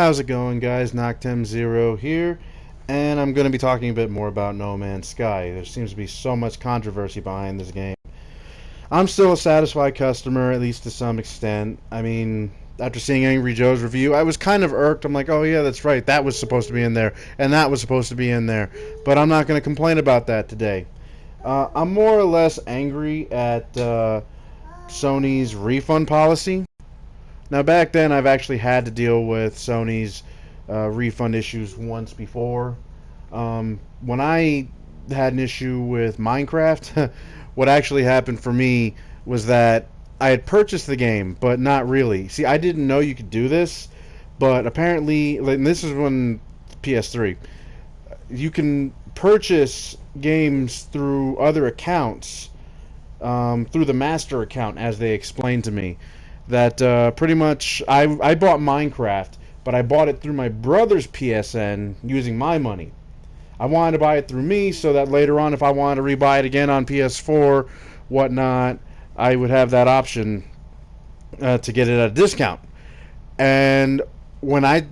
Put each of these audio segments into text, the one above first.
How's it going, guys? Noctem0 here, and I'm going to be talking a bit more about No Man's Sky. There seems to be so much controversy behind this game. I'm still a satisfied customer, at least to some extent. I mean, after seeing Angry Joe's review, I was kind of irked. I'm like, oh yeah, that's right, that was supposed to be in there, and that was supposed to be in there. But I'm not going to complain about that today. I'm more or less angry at Sony's refund policy. Now, back then, I've actually had to deal with Sony's refund issues once before. When I had an issue with Minecraft, what actually happened for me was that I had purchased the game, but not really. See, I didn't know you could do this, but apparently, and this is when PS3, you can purchase games through other accounts, through the master account, as they explained to me. That pretty much I bought Minecraft, but I bought it through my brother's PSN using my money. I wanted to buy it through me so that later on, if I wanted to rebuy it again on PS4, whatnot, I would have that option to get it at a discount. And when I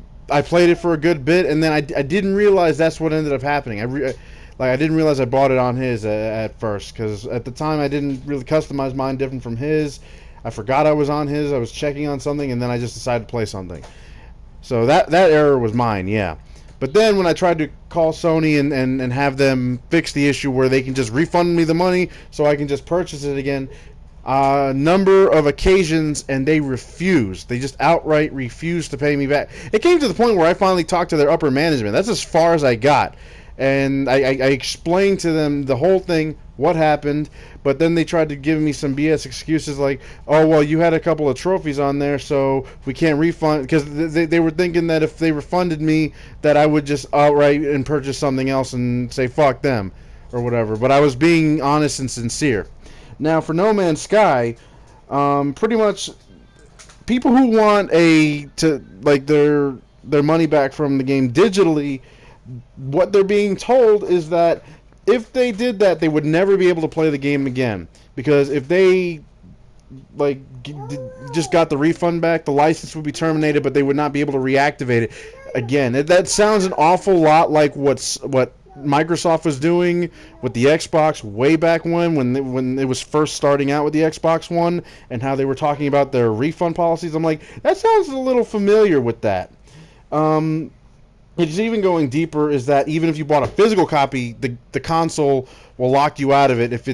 played it for a good bit, and then I didn't realize that's what ended up happening. I didn't realize I bought it on his at first, because at the time I didn't really customize mine different from his. I forgot I was on his. I was checking on something, and then I just decided to play something. So that error was mine, yeah. But then when I tried to call Sony and have them fix the issue where they can just refund me the money so I can just purchase it again, a number of occasions, and they refused. They just outright refused to pay me back. It came to the point where I finally talked to their upper management. That's as far as I got. And I explained to them the whole thing, what happened, but then they tried to give me some BS excuses like, oh, well, you had a couple of trophies on there, so we can't refund, because they were thinking that if they refunded me, that I would just outright and purchase something else and say fuck them, or whatever. But I was being honest and sincere. Now, for No Man's Sky, pretty much, people who want their money back from the game digitally, what they're being told is that if they did that, they would never be able to play the game again. Because if they just got the refund back, the license would be terminated, but they would not be able to reactivate it again. That sounds an awful lot like what Microsoft was doing with the Xbox way back when it was first starting out with the Xbox One, and how they were talking about their refund policies. I'm like, that sounds a little familiar with that. It's even going deeper, is that even if you bought a physical copy, the console will lock you out of it if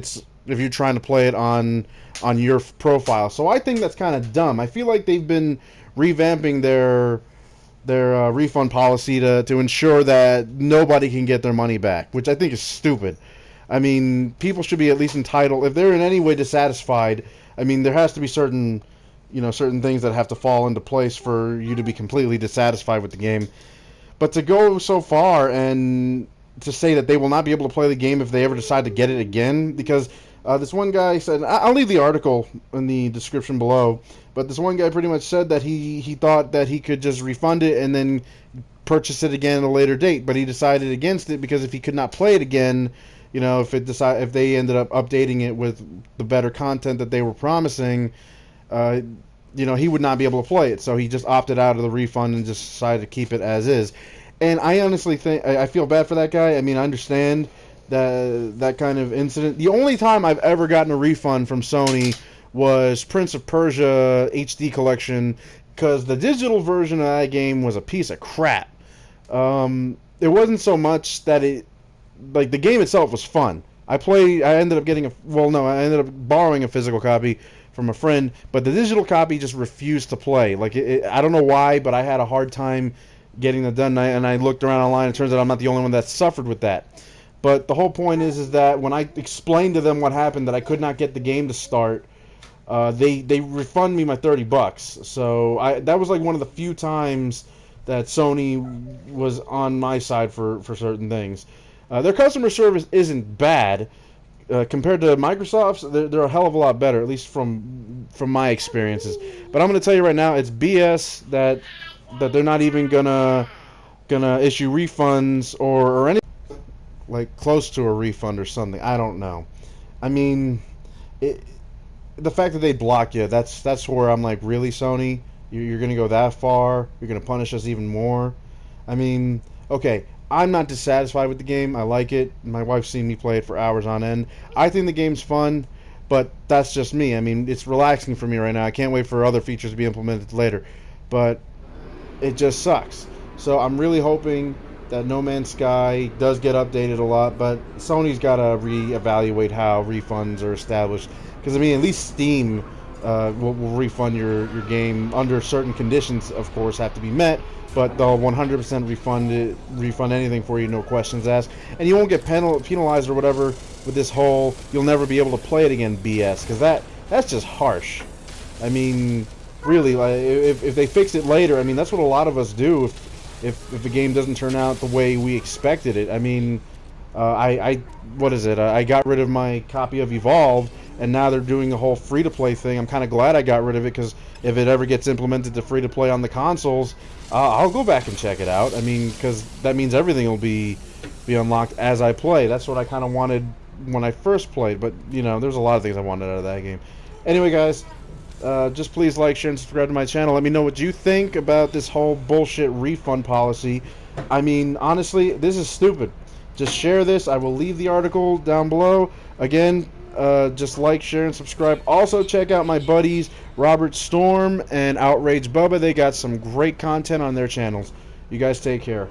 you're trying to play it on your profile. So I think that's kind of dumb. I feel like they've been revamping their refund policy to ensure that nobody can get their money back, which I think is stupid. I mean, people should be at least entitled, if they're in any way dissatisfied. I mean, there has to be certain things that have to fall into place for you to be completely dissatisfied with the game. But to go so far and to say that they will not be able to play the game if they ever decide to get it again, because this one guy said, I'll leave the article in the description below, but this one guy pretty much said that he thought that he could just refund it and then purchase it again at a later date, but he decided against it because if he could not play it again, if they ended up updating it with the better content that they were promising, he would not be able to play it. So he just opted out of the refund and just decided to keep it as is. And I honestly think, I feel bad for that guy. I mean, I understand that kind of incident. The only time I've ever gotten a refund from Sony was Prince of Persia HD Collection, because the digital version of that game was a piece of crap. It wasn't so much that the game itself was fun. I ended up I ended up borrowing a physical copy from a friend, but the digital copy just refused to play. I don't know why, but I had a hard time getting it done, and I looked around online, and it turns out I'm not the only one that suffered with that. But the whole point is that when I explained to them what happened, that I could not get the game to start, they refund me my $30. So that was like one of the few times that Sony was on my side for certain things. Their customer service isn't bad. Compared to Microsoft's, they're a hell of a lot better, at least from my experiences. But I'm going to tell you right now, it's BS that they're not even gonna issue refunds or anything like close to a refund or something. I don't know. I mean, the fact that they block you, that's where I'm like, really, Sony? You're going to go that far? You're going to punish us even more? I mean, okay, I'm not dissatisfied with the game. I like it. My wife's seen me play it for hours on end. I think the game's fun, but that's just me. I mean, it's relaxing for me right now. I can't wait for other features to be implemented later. But it just sucks. So I'm really hoping that No Man's Sky does get updated a lot, but Sony's got to reevaluate how refunds are established. Because, I mean, at least Steam will refund your game under certain conditions, of course, have to be met, but they'll 100% refund anything for you, no questions asked. And you won't get penalized or whatever with this whole "you'll never be able to play it again" BS, because that's just harsh. I mean, really, like, if they fix it later, I mean, that's what a lot of us do if the game doesn't turn out the way we expected it. I mean, what is it? I got rid of my copy of Evolve, and now they're doing the whole free-to-play thing. I'm kind of glad I got rid of it, because if it ever gets implemented to free-to-play on the consoles, I'll go back and check it out. I mean, because that means everything will be unlocked as I play. That's what I kind of wanted when I first played, but, you know, there's a lot of things I wanted out of that game. Anyway, guys, just please like, share, and subscribe to my channel. Let me know what you think about this whole bullshit refund policy. I mean, honestly, this is stupid. Just share this. I will leave the article down below. Again, just like, share, and subscribe. Also, check out my buddies Robert Storm and Outrage Bubba. They got some great content on their channels. You guys take care.